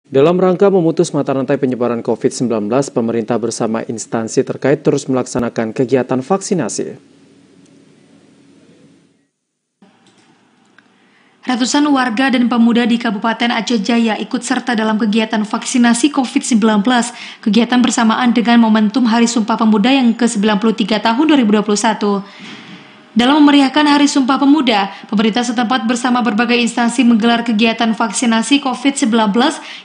Dalam rangka memutus mata rantai penyebaran COVID-19, pemerintah bersama instansi terkait terus melaksanakan kegiatan vaksinasi. Ratusan warga dan pemuda di Kabupaten Aceh Jaya ikut serta dalam kegiatan vaksinasi COVID-19. Kegiatan bersamaan dengan momentum Hari Sumpah Pemuda yang ke-93 tahun 2021. Dalam memeriahkan Hari Sumpah Pemuda, pemerintah setempat bersama berbagai instansi menggelar kegiatan vaksinasi COVID-19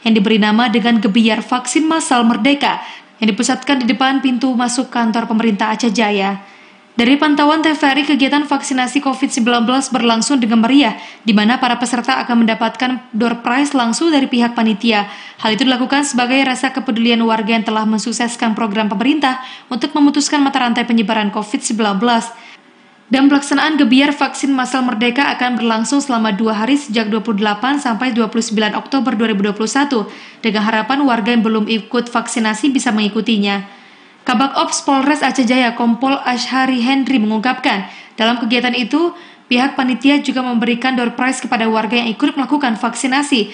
yang diberi nama dengan Gebiar Vaksin Massal Merdeka yang dipusatkan di depan pintu masuk kantor pemerintah Aceh Jaya. Dari pantauan TVRI, kegiatan vaksinasi COVID-19 berlangsung dengan meriah, di mana para peserta akan mendapatkan door prize langsung dari pihak panitia. Hal itu dilakukan sebagai rasa kepedulian warga yang telah mensukseskan program pemerintah untuk memutuskan mata rantai penyebaran COVID-19. Dan pelaksanaan Gebiar Vaksin Massal Merdeka akan berlangsung selama 2 hari sejak 28 sampai 29 Oktober 2021, dengan harapan warga yang belum ikut vaksinasi bisa mengikutinya. Kabak Ops Polres Aceh Jaya Kompol Ashari Hendri mengungkapkan, dalam kegiatan itu, pihak panitia juga memberikan door prize kepada warga yang ikut melakukan vaksinasi,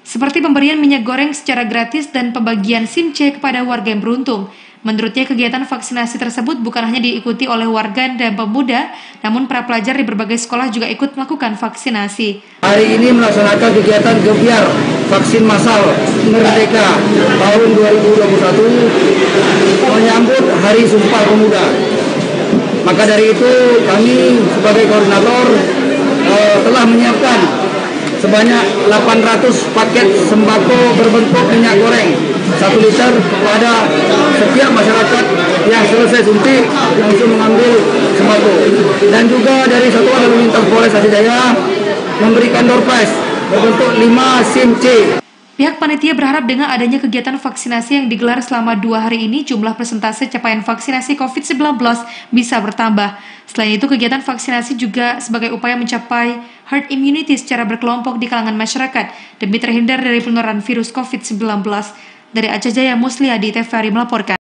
seperti pemberian minyak goreng secara gratis dan pembagian SIM C kepada warga yang beruntung. Menurutnya, kegiatan vaksinasi tersebut bukan hanya diikuti oleh warga dan pemuda, namun para pelajar di berbagai sekolah juga ikut melakukan vaksinasi. Hari ini melaksanakan kegiatan Gebiar Vaksin Massal Merdeka tahun 2021 menyambut Hari Sumpah Pemuda. Maka dari itu kami sebagai koordinator telah menyiapkan sebanyak 800 paket sembako berbentuk minyak goreng 1 liter kepada setiap masyarakat yang selesai suntik langsung mengambil sembako. Dan juga dari Satuan Lalu Lintas Polres Aceh Jaya memberikan door prize berbentuk 5 SIM C. Pihak panitia berharap dengan adanya kegiatan vaksinasi yang digelar selama 2 hari ini, jumlah persentase capaian vaksinasi COVID-19 bisa bertambah. Selain itu, kegiatan vaksinasi juga sebagai upaya mencapai herd immunity secara berkelompok di kalangan masyarakat demi terhindar dari penularan virus COVID-19. Dari Aceh Jaya, Musliadi, TVRI melaporkan.